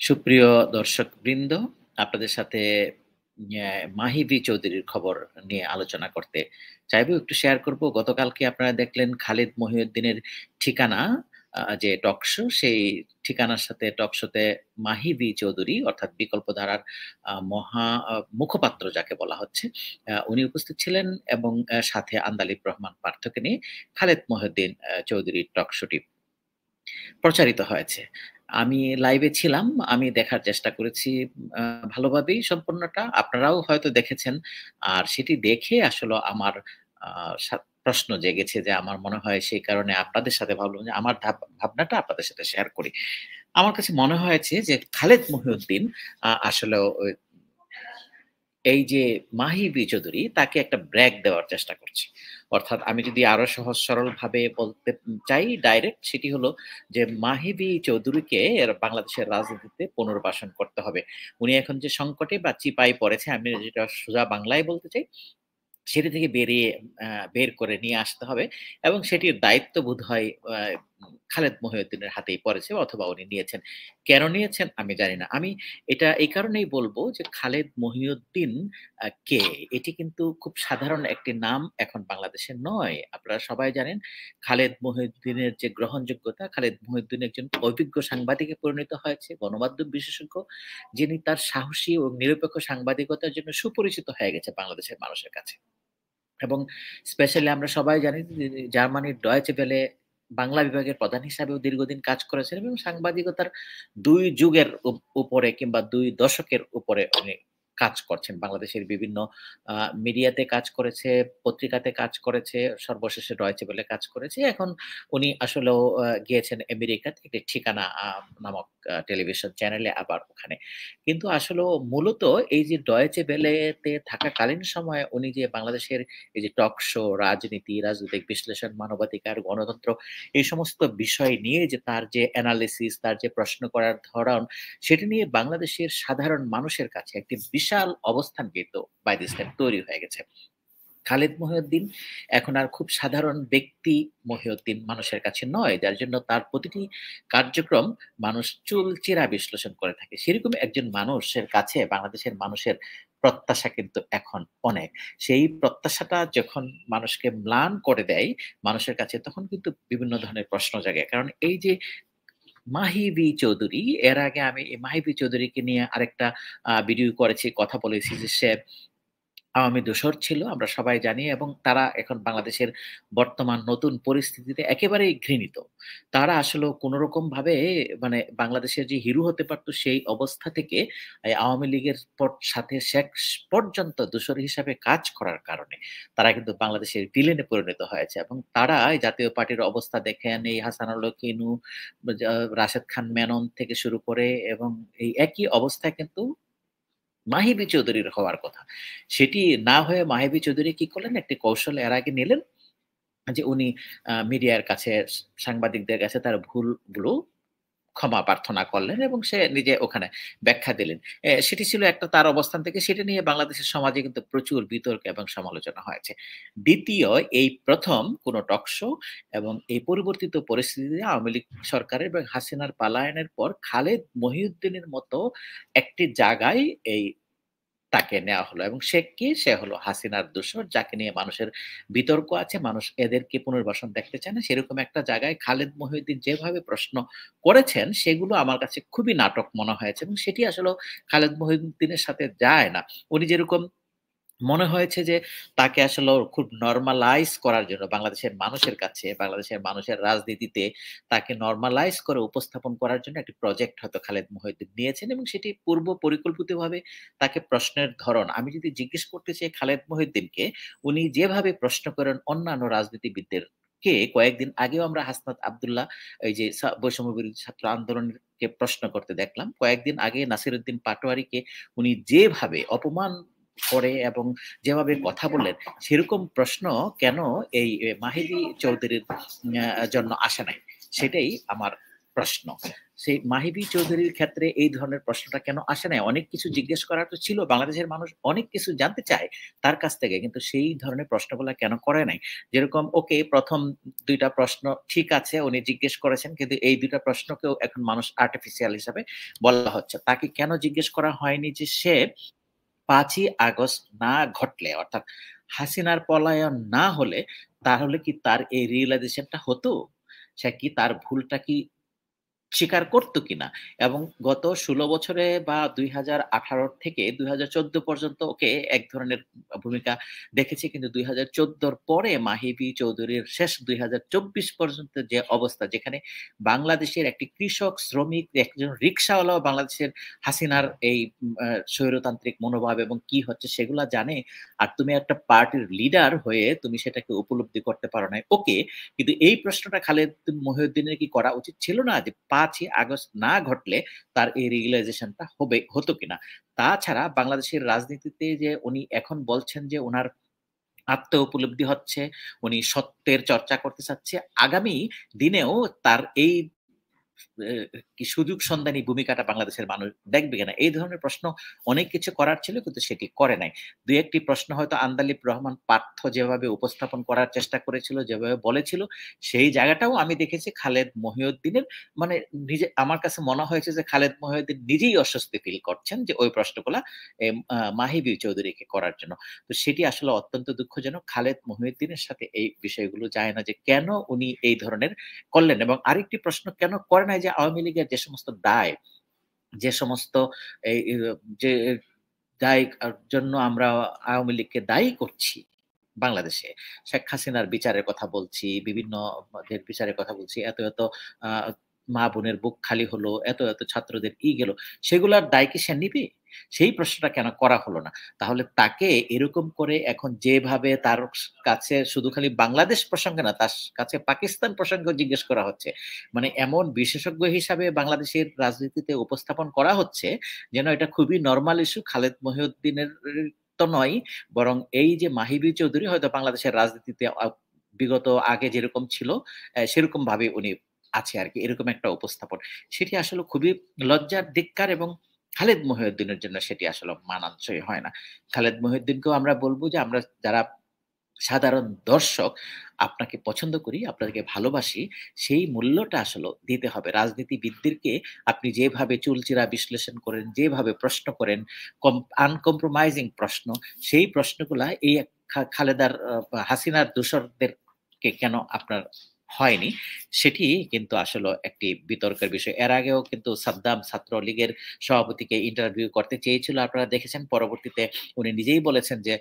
সুপ্রিয় দর্শকবৃন্দ, আপনাদের সাথে মাহি চৌধুরীর খবর নিয়ে আলোচনা করতে চাইবো। একটু শেয়ার করব। গতকালকে আপনারা দেখলেন খালিদ মহিউদ্দিনের ঠিকানা যে টক শো, সেই ঠিকানার সাথে টক শোতে মাহি চৌধুরী অর্থাৎ বিকল্প ধারার মহা মুখপাত্র যাকে বলা হচ্ছে, উনি উপস্থিত ছিলেন এবং সাথে আন্দালিব রহমান পার্থকে নিয়ে খালিদ মহিউদ্দিন চৌধুরীর টক শোটি প্রচারিত হয়েছে। আমি লাইভে ছিলাম। আমি দেখার চেষ্টা করেছি আ ভালোভাবেই সম্পূর্ণটা। আপনারাও হয়তো দেখেছেন। আর সেটি দেখে আসলে আমার আ প্রশ্ন জেগেছে যে আমার মনে হয় সেই কারণে আপনাদের সাথে ভাবলাম যে আমার ভাবনাটা আপনাদের সাথে শেয়ার করি। আমার কাছে মনে হয়েছে যে খালেদ মহিউদ্দিন আসলেও এই যে চৌধুরী তাকে একটা ব্রেক দেওয়ার চেষ্টা করছে। অর্থাৎ আমি যদি আরো সহজ সরলভাবে বলতে চাই ডাইরেক্ট, সেটি হলো যে চৌধুরীকে বাংলাদেশের রাজনীতিতে পুনর্বাসন করতে হবে। উনি এখন যে সংকটে বা চিপায় পড়েছে, আমি যেটা সোজা বাংলায় বলতে চাই, সেটি থেকে আ বের করে নিয়ে আসতে হবে এবং সেটির দায়িত্ব বোধহয় খালেদ মহিউদ্দিনের হাতেই পড়েছে অথবা উনি নিয়েছেন। কেন নিয়েছেন আমি জানি না। আমি এটা এই কারণেই বলব যে খালেদ মহিউদ্দিন কে? এটি কিন্তু খুব সাধারণ একটি নাম এখন বাংলাদেশে নয়। আপনারা সবাই জানেন খালেদ মহিউদ্দিনের যে গ্রহণযোগ্যতা, খালেদ মহিউদ্দিন একজন অভিজ্ঞ সাংবাদিকে পরিণত হয়েছে, গণমাধ্যম বিশেষজ্ঞ, যিনি তার সাহসী ও নিরপেক্ষ সাংবাদিকতার জন্য সুপরিচিত হয়ে গেছে বাংলাদেশের মানুষের কাছে। এবং স্পেশালি আমরা সবাই জানি যে জার্মানির ডয়েচে ভেলে বাংলা বিভাগের প্রধান হিসাবেও দীর্ঘদিন কাজ করেছেন এবং সাংবাদিকতার ২ যুগের উপরে কিংবা ২ দশকের উপরে উনি কাজ করছেন। বাংলাদেশের বিভিন্ন আ মিডিয়াতে কাজ করেছে, পত্রিকাতে কাজ করেছে, সর্বশেষে ডয়েচে ভেলে কাজ করেছে। এখন উনি আসলেও গিয়েছেন আমেরিকাতে একটি ঠিকানা নামক টেলিভিশন চ্যানেলে, আবার ওখানে। কিন্তু আসলেও মূলত এই যে ডয়েচে ভেলেতে থাকাকালীন সময়ে উনি যে বাংলাদেশের এই যে টক শো, রাজনীতি, রাজনৈতিক বিশ্লেষণ, মানবাধিকার, গণতন্ত্র, এই সমস্ত বিষয় নিয়ে যে তার যে এনালিসিস, তার যে প্রশ্ন করার ধরন, সেটি নিয়ে বাংলাদেশের সাধারণ মানুষের কাছে একটি বিশাল অবস্থান কিন্তু বাই দিস টাইম তৈরি হয়ে গেছে। খালেদ মহিউদ্দিন এখন আর খুব সাধারণ ব্যক্তি মহিউদ্দিন মানুষের কাছে নয়, যার জন্য তার প্রতিটি কার্যক্রম মানুষ চুলচেরা বিশ্লেষণ করে থাকে। সেরকম একজন মানুষের কাছে বাংলাদেশের মানুষের প্রত্যাশা কিন্তু এখন অনেক। সেই প্রত্যাশাটা যখন মানুষকে ম্লান করে দেয় মানুষের কাছে, তখন কিন্তু বিভিন্ন ধরনের প্রশ্ন জাগে। কারণ এই যে চৌধুরী, এর আগে আমি এই চৌধুরীকে নিয়ে আরেকটা ভিডিও করেছি, কথা বলেছি যে সে আওয়ামী দোসর ছিল, আমরা সবাই জানি, এবং তারা এখন বাংলাদেশের বর্তমান নতুন পরিস্থিতিতে একেবারেই ঘৃণিত। তারা আসলেও কোনরকমভাবে মানে বাংলাদেশের যে হিরো হতে পারত সেই অবস্থা থেকে আওয়ামী লীগের সাথে শেষ পর্যন্ত দোসর হিসাবে কাজ করার কারণে তারা কিন্তু বাংলাদেশের ভিলেনে পরিণত হয়েছে এবং তারা এই জাতীয় পার্টির অবস্থা দেখেন, এই হাসানুল কিনু, রাশেদ খান মেনন থেকে শুরু করে, এবং এই একই অবস্থায় কিন্তু চৌধুরীর হওয়ার কথা। সেটি না হয়ে চৌধুরী কি করলেন? একটি কৌশল এর আগে নিলেন যে উনি মিডিয়ার কাছে, সাংবাদিকদের কাছে তার ভুলগুলো ক্ষমা প্রার্থনা করলেন এবং সে নিজে ওখানে ব্যাখ্যা দিলেন। সেটি ছিল একটা তার অবস্থান থেকে, সেটা নিয়ে বাংলাদেশের সমাজে কিন্তু প্রচুর বিতর্ক এবং সমালোচনা হয়েছে। দ্বিতীয়, এই ১ম কোনো টক শো এবং এই পরিবর্তিত পরিস্থিতিতে আওয়ামী লীগ সরকারের এবং হাসিনার পালায়নের পর খালেদ মহিউদ্দিনের মতো একটি জায়গায় এই তাকে নেওয়া হলো এবং সে কে? সে হলো হাসিনার দোসর, যাকে নিয়ে মানুষের বিতর্ক আছে। মানুষ এদেরকে পুনর্বাসন দেখতে চায় না। সেরকম একটা জায়গায় খালেদ মহিউদ্দিন যেভাবে প্রশ্ন করেছেন, সেগুলো আমার কাছে খুবই নাটক মনে হয়েছে এবং সেটি আসলেও খালেদ মহিউদ্দিনের সাথে যায় না। উনি যেরকম মনে হয়েছে যে তাকে আসলেও খুব নরমালাইজ করার জন্য বাংলাদেশের মানুষের কাছে, বাংলাদেশের মানুষের রাজনীতিতে তাকে নরমালাইজ করে উপস্থাপন করার জন্য একটি প্রজেক্ট হয়তো খালেদ মহিউদ্দিন নিয়েছেন এবং সেটি পূর্ব পরিকল্পিতভাবে তাকে প্রশ্নের ধরন, আমি যদি জিজ্ঞেস করতে চাই খালেদ মহিউদ্দিনকে, উনি যেভাবে প্রশ্ন করেন অন্যান্য রাজনীতিবিদদেরকে, কয়েকদিন আগেও আমরা হাসনাত আব্দুল্লাহ এই যে বৈষম্য বিরোধী ছাত্র আন্দোলনকে প্রশ্ন করতে দেখলাম। কয়েকদিন আগে নাসিরউদ্দিন পাটোয়ারীকে উনি যেভাবে অপমান করে এবং যেভাবে কথা বললেন, সেরকম প্রশ্ন কেন এই চৌধুরীর জন্য আসে নাই? সেটাই আমার প্রশ্ন। সেই মাহিবী চৌধুরীর ক্ষেত্রে এই ধরনের প্রশ্নটা কেন আসে নাই? অনেক কিছু জিজ্ঞেস করার তো ছিল। বাংলাদেশের মানুষ অনেক কিছু জানতে চায় তার কাছ থেকে। কিন্তু সেই ধরনের প্রশ্নগুলা কেন করে নাই? যেরকম ওকে ১ম ২ টা প্রশ্ন ঠিক আছে উনি জিজ্ঞেস করেছেন। কিন্তু এই ২ টা প্রশ্নকেও এখন মানুষ আর্টিফিশিয়াল হিসাবে বলা হচ্ছে। তাকে কেন জিজ্ঞেস করা হয়নি যে সে ৫ই আগস্ট না ঘটলে অর্থাৎ হাসিনার পলায়ন না হলে তাহলে কি তার এই রিয়ালাইজেশন টা হতো? সে কি তার ভুলটা কি স্বীকার করত কিনা? এবং গত ১৬ বছরে বা ২০১৮ থেকে ২০১৪ পর্যন্ত ওকে এক ধরনের ভূমিকা দেখেছি। কিন্তু ২০১৪ র পরে মাহি বি চৌধুরীর শেষ ২০২৪ পর্যন্ত যে অবস্থা যেখানে বাংলাদেশের একটি কৃষক, শ্রমিক, একজন রিক্শাওয়ালাও বাংলাদেশের হাসিনার এই স্বৈরতান্ত্রিক মনোভাব এবং কি হচ্ছে সেগুলা জানে। আর তুমি একটা পার্টির লিডার হয়ে তুমি সেটাকে উপলব্ধি করতে পারো নাই। ওকে, কিন্তু এই প্রশ্নটা খালেদ মহিউদ্দিনের কি করা উচিত ছিল না? যে ৫ই আগস্ট না ঘটলে তার এই রিয়ালাইজেশনটা হতো কিনা? তাছাড়া বাংলাদেশের রাজনীতিতে যে উনি এখন বলছেন যে উনার আত্ম উপলব্ধি হচ্ছে, উনি সত্যের চর্চা করতে চাচ্ছে। আগামী দিনেও তার এই কি সুযোগ সন্ধানী ভূমিকাটা বাংলাদেশের মানুষ দেখবে কিনা? এই ধরনের প্রশ্ন অনেক কিছু করার ছিল কিন্তু সেটি করে নাই। ২-১ টি প্রশ্ন হয়তো আন্দালিব রহমান পার্থ যেভাবে উপস্থাপন করার চেষ্টা করেছিল, যেভাবে বলেছিল, সেই জায়গাটাও আমি দেখেছি খালেদ মহিউদ্দিনের মানে আমার কাছে মনে হয়েছে যে খালেদ মহিউদ্দিন নিজেই অস্বস্তি ফিল করছেন যে ওই প্রশ্নগুলা মাহি বি চৌধুরীকে করার জন্য। তো সেটি আসলে অত্যন্ত দুঃখজনক। খালেদ মহিউদ্দিনের সাথে এই বিষয়গুলো যায় না যে কেন উনি এই ধরনের করলেন এবং আরেকটি প্রশ্ন কেন করে নাই যে আওয়ামী লীগের যে সমস্ত দায়, যে সমস্ত এই যে দায় জন্য আমরা আওয়ামী লীগকে দায়ী করছি বাংলাদেশে। শেখ হাসিনার বিচারের কথা বলছি, বিভিন্ন দের বিচারের কথা বলছি। এত আ মা-বোনের বুক খালি হলো, এত ছাত্রদের গেল। সেগুলার দায় কি সে নিবে? সেই প্রশ্নটা কেন করা হলো না? তাহলে তাকে এরকম করে এখন যেভাবে তার কাছে শুধু খালি বাংলাদেশ প্রসঙ্গে না, তার কাছে পাকিস্তান প্রসঙ্গেও জিজ্ঞেস করা হচ্ছে। মানে এমন বিশেষজ্ঞ হিসাবে বাংলাদেশের রাজনীতিতে উপস্থাপন করা হচ্ছে, যেন এটা খুবই নরমাল ইস্যু। খালেদ মহিউদ্দিনের তো নয়, বরং এই যে মাহি বি চৌধুরী হয়তো বাংলাদেশের রাজনীতিতে বিগত আগে যেরকম ছিল, সেরকম ভাবে উনি আছে আরকি। এরকম একটা উপস্থাপন। সেটি আসলে খুবই লজ্জার ধিক্কার এবং খালেদ মহিউদ্দিনের জন্য সেটি আসলে মানানসই হয় না। খালেদ মহিউদ্দিনকেও আমরা বলব যে আমরা যারা সাধারণ দর্শক আপনাকে পছন্দ করি, আপনাকে ভালোবাসি, সেই মূল্যটা আসলে দিতে হবে। রাজনীতিবিদদেরকে আপনি যেভাবে চুলচেরা বিশ্লেষণ করেন, যেভাবে প্রশ্ন করেন, আনকম্প্রোমাইজিং প্রশ্ন, সেই প্রশ্নগুলা এই খালেদার হাসিনার দোসরদেরকে কেন আপনার হয়নি? সেটি কিন্তু আসলে একটি বিতর্কের বিষয়। এর আগেও কিন্তু সাদ্দাম ছাত্রলীগের সভাপতিকে ইন্টারভিউ করতে চেয়েছিল। আপনারা দেখেছেন পরবর্তীতে উনি নিজেই বলেছেন যে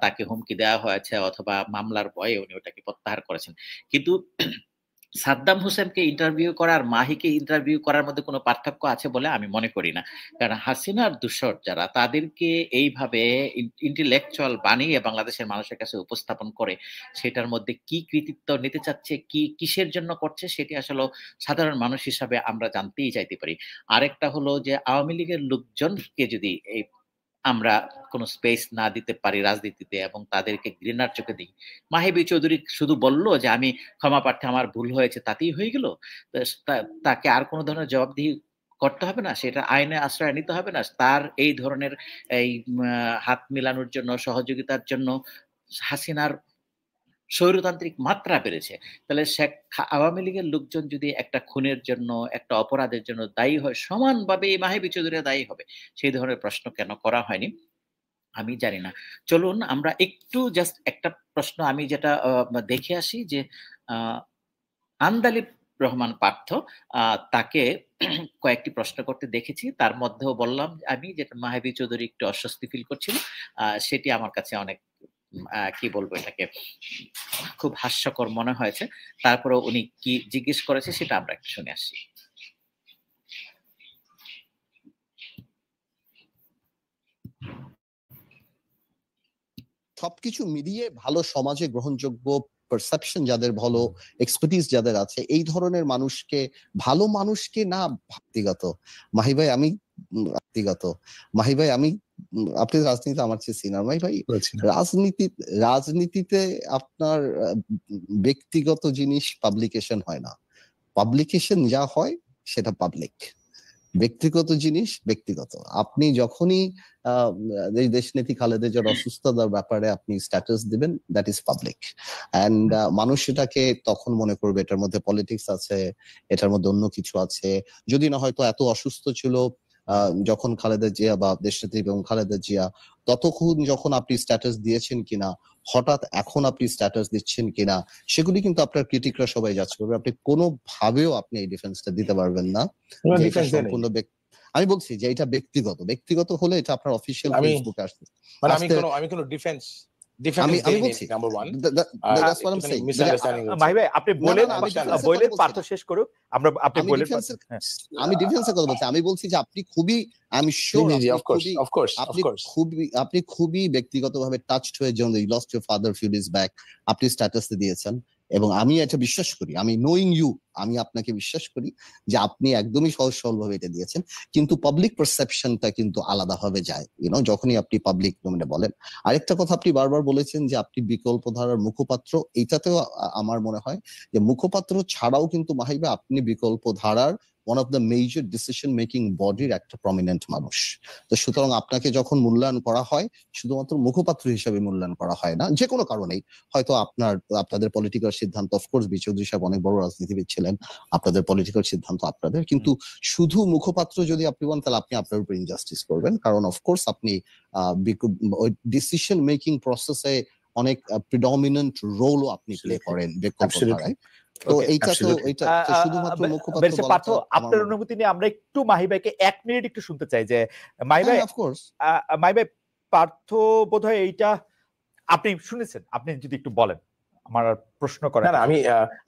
তাকে হুমকি দেওয়া হয়েছে অথবা মামলার ভয়ে উনি ওটাকে প্রত্যাহার করেছেন। কিন্তু সাদ্দাম হোসেনকে ইন্টারভিউ করা আর মাহিকে ইন্টারভিউ করার মধ্যে কোনো পার্থক্য আছে বলে আমি মনে করি না। কারণ হাসিনার দূষর যারা তাদেরকে এইভাবে ইন্টেলেকচুয়াল বানিয়ে বাংলাদেশের মানুষের কাছে উপস্থাপন করে সেটার মধ্যে কি কৃতিত্ব নিতে চাচ্ছে, কিসের জন্য করছে সেটি আসলে সাধারণ মানুষ হিসাবে আমরা জানতেই চাইতে পারি। আরেকটা হলো যে আওয়ামী লীগের লোকজনকে যদি এই আমরা কোন স্পেস না দিতে পারি রাজনীতিতে এবং তাদেরকে ঘৃণার চোখে দেখি। মাহি বি চৌধুরী শুধু বলল যে, "আমি ক্ষমা প্রার্থী, আমার ভুল হয়েছে" তাতেই হয়ে গেল? তো তাকে আর কোন ধরনের জবাবদিহি করতে হবে না? সেটা আইনের আশ্রয় নিতে হবে না? তার এই ধরনের এই হাত মিলানোর জন্য, সহযোগিতার জন্য হাসিনার স্বৈরতান্ত্রিক মাত্রা বেড়েছে। তাহলে আওয়ামী লীগের লোকজন যদি একটা খুনের জন্য, একটা অপরাধের জন্য দায়ী হয়, সমানভাবে এই মাহি বি চৌধুরীরা দায়ী হবে। সেই ধরনের প্রশ্ন কেন করা হয়নি? আমি জানি না। চলুন আমরা একটু জাস্ট একটা প্রশ্ন আমি যেটা দেখে আসি যে আ আন্দালিব রহমান পার্থ আ তাকে কয়েকটি প্রশ্ন করতে দেখেছি। তার মধ্যেও বললাম আমি যেটা মাহি চৌধুরী একটু অস্বস্তি ফিল করছিল। সেটি আমার কাছে অনেক কি বলবো এটাকে খুব হাস্যকর মনে হয়েছে। তারপরেও উনি কি জিজ্ঞেস করেছে সেটা আমরা একটু শুনে আসি। সবকিছু মিলিয়ে ভালো সমাজে গ্রহণযোগ্য পারসেপশন যাদের, ভালো এক্সপার্টিস যাদের আছে, এই ধরনের মানুষকে, ভালো মানুষকে না ব্যক্তিগত মাহি ভাই আমি ব্যক্তিগত মাহি ভাই আমি আপনি রাজনীতিতে আমার চেয়ে সিনিয়র মাহি ভাই, রাজনীতিতে আপনার ব্যক্তিগত জিনিস পাবলিকেশন হয় না। পাবলিকেশন যা হয় সেটা পাবলিক। ব্যক্তিগত জিনিস ব্যক্তিগত। আপনি যখনই এই দেশনেত্রী খালেদা জিয়ার অসুস্থতার ব্যাপারে আপনি স্ট্যাটাস দিবেন, দ্যাট ইজ পাবলিক। অ্যান্ড মানুষ সেটাকে তখন মনে করবে এটার মধ্যে পলিটিক্স আছে, এটার মধ্যে অন্য কিছু আছে। যদি না হয়তো এত অসুস্থ ছিল যখন খালেদা জিয়া বা দেশনেত্রী এবং খালেদা জিয়া, ততক্ষণ যখন আপনি স্ট্যাটাস দিয়েছেন কিনা, হঠাৎ এখন আপনি স্ট্যাটাস দিচ্ছেন কিনা, সেগুলি কিন্তু আপনার ক্রিটিকরা সবাই যাচ করবে। আপনি কোনোভাবেও আপনি এই ডিফেন্সটা দিতে পারবেন না যে এটা সম্পূর্ণ আমি বলছি যে এটা ব্যক্তিগত হলে এটা আপনার অফিসিয়াল ফেসবুকে আসছে। মানে আমি কোনো ডিফেন্স আমি বলছি number 1 that's what I am saying. Mahi ভাই আপনি বলেন পার্থ শেষ করুক, আমরা আপনি বলেন। আমি ডিফেন্সের কথা বলছি, আমি বলছি যে আপনি খুবই, আমি শিওর আপনি খুবই ব্যক্তিগতভাবে টাচড হয়ে যখন you lost your father few days back আপনি স্ট্যাটাস দিয়েছেন, এবং আমি এটা বিশ্বাস করি, আমি নোইং ইউ, আমি আপনাকে বিশ্বাস করি যে আপনি একদমই সহজ সরল ভাবে এটা দিয়েছেন। কিন্তু পাবলিক পারসেপশনটা কিন্তু আলাদাভাবে যায়, যখনই আপনি পাবলিক ডোমেনে বলেন। আরেকটা কথা আপনি বারবার বলেছেন যে আপনি বিকল্প ধারার মুখপাত্র, এইটাতেও আমার মনে হয় যে মুখপাত্র ছাড়াও কিন্তু মাহিবা আপনি বিকল্প ধারার one of the major decision making বডির একটা প্রমিনেন্ট মানুষ। তো সুতরাং আপনাকে যখন মূল্যায়ন করা হয়, শুধুমাত্র মুখপাত্র হিসেবে মূল্যায়ন করা হয় না, যে কোনো কারণেই। হয়তো আপনাদের পলিটিক্যাল সিদ্ধান্ত, অফকোর্স বি চৌধুরী সাহেব অনেক বড় রাজনীতিবিদ ছিলেন, আপনাদের পলিটিক্যাল সিদ্ধান্ত আপনাদের, কিন্তু শুধু মুখপাত্র যদি আপনি বলেন তাহলে আপনি আপনার উপর ইনজাস্টিস করবেন। কারণ অফকোর্স আপনি ডিসিশন মেকিং প্রসেসে অনেক প্রিডমিনেন্ট রোলও আপনি প্লে করেন বিকল্প ধারায়। তো এইটা তো এটা শুধুমাত্র মুখপাত্র পার্থ, আপনার অনুমতি নিয়ে আমরা একটু মাহি ভাইকে 1 মিনিট একটু শুনতে চাই যে মাহি ভাই, অফকোর্স মাহি ভাই, পার্থ বোধহয় এইটা আপনি শুনেছেন, আপনি যদি একটু বলেন। আমার প্রশ্ন করেন। না,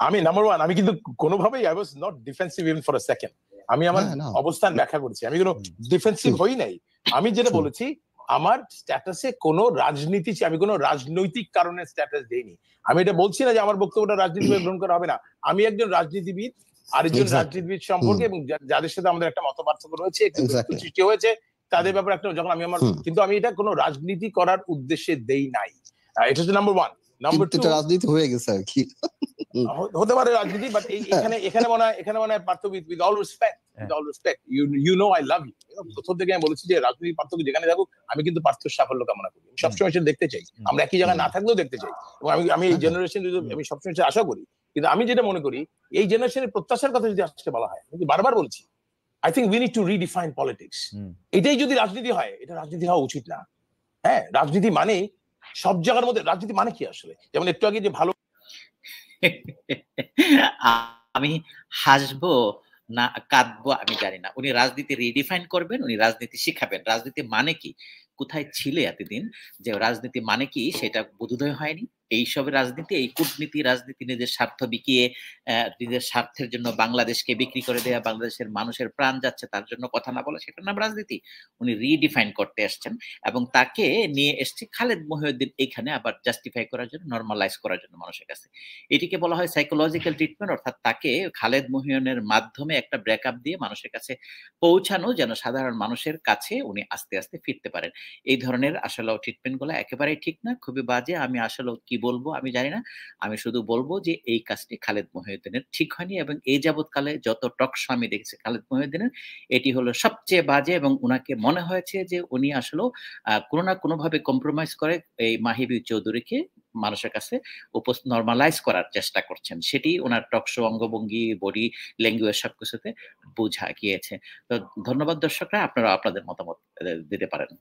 আমি নাম্বার 1 আমি কিন্তু কোনোভাবেই I was not defensive even for a second. আমি আমার অবস্থান ব্যাখ্যা করেছি, আমি কোনো ডিফেন্সিভ হই নাই। আমি যেটা বলেছি, আমার স্ট্যাটাসে কোনো রাজনীতি, আমি কোনো রাজনৈতিক কারণে স্ট্যাটাস দেইনি। আমি এটা বলছি না যে আমার বক্তব্যটা রাজনীতিভাবে গ্রহণ করা হবে না। আমি একজন রাজনীতিবিদ, আরেকজন রাজনীতিবিদ সম্পর্কে, এবং যাদের সাথে আমাদের একটা মতপার্থক্য রয়েছে, একটু সৃষ্টি হয়েছে, তাদের ব্যাপারে একটা যখন আমি আমার, কিন্তু আমি এটা কোনো রাজনীতি করার উদ্দেশ্যে দেই নাই। এটা হচ্ছে নাম্বার 1। নাম্বার 2, রাজনীতি হয়ে গেছে আর কি, হতে পারে রাজনীতি, বাট এখানে মনে হয় Partha, with all respect, you know I love you. প্রথম থেকে আমি বলেছি যে রাজনীতি পার্থক্য যেখানে থাকুক, আমি কিন্তু পার্থর সাফল্য কামনা করি, সবসময় সেটা দেখতে চাই। আমরা একই জায়গায় না থাকলেও দেখতে চাই, এবং আমি এই জেনারেশন আমি সবসময় আশা করি। কিন্তু আমি যেটা মনে করি, এই জেনারেশনের প্রত্যাশার কথা যদি আজকে বলা হয়, আমি বারবার বলছি, I think we need to redefine politics. এটাই যদি রাজনীতি হয়, এটা রাজনীতি হওয়া উচিত না। হ্যাঁ, রাজনীতি মানে সব জায়গার মধ্যে, রাজনীতি মানে কি আসলে, যেমন একটু আগে যে ভালো আমি হাসবো না কাঁদবো আমি জানি না। উনি রাজনীতি রিডিফাইন করবেন, উনি রাজনীতি শিখাবেন। রাজনীতি মানে কি, কোথায় ছিলে এতদিন যে রাজনীতি মানে কি সেটা বোধোদয় হয়নি। এইসব রাজনীতি, এই কূটনীতি রাজনীতি, নিজের স্বার্থ বিকিয়ে নিজের স্বার্থের জন্য বাংলাদেশকে বিক্রি করে দেয়া, বাংলাদেশের মানুষের প্রাণ যাচ্ছে তার জন্য কথা না বলা, সেটার নাম রাজনীতি। উনি রিডিফাইন করতে এসছেন, এবং তাকে নিয়ে এসছে খালেদ মহিউদ্দিন এইখানে আবার জাস্টিফাই করার জন্য, নর্মালাইজ করার জন্য মানুষের কাছে। এটিকে বলা হয় সাইকোলজিক্যাল ট্রিটমেন্ট, অর্থাৎ তাকে খালেদ মহিউদ্দিনের মাধ্যমে একটা ব্রেকআপ দিয়ে মানুষের কাছে পৌঁছানো, যেন সাধারণ মানুষের কাছে উনি আস্তে আস্তে ফিরতে পারেন। এই ধরনের আসলে ট্রিটমেন্ট গুলো একেবারেই ঠিক না, খুবই বাজে। আমি আসলে কি বলবো আমি জানি না। আমি শুধু বলবো যে এই কাজটি খালেদ মহিউদ্দিনের ঠিক হয়নি, এবং এই যাবৎকালে যত টক শো আমি দেখেছি খালেদ মহিউদ্দিনের, এটি হলো সবচেয়ে বাজে। এবং উনাকে মনে হয়েছে যে উনি আসলে কোনো না কোনো ভাবে কম্প্রোমাইজ করে এই মাহিবি চৌধুরীকে মানুষের কাছে নর্মালাইজ করার চেষ্টা করছেন। সেটি ওনার টক শো, অঙ্গভঙ্গি, বডি ল্যাঙ্গুয়েজ সবকিছুতে বোঝা গিয়েছে। তো ধন্যবাদ দর্শকরা, আপনারা আপনাদের মতামত দিতে পারেন।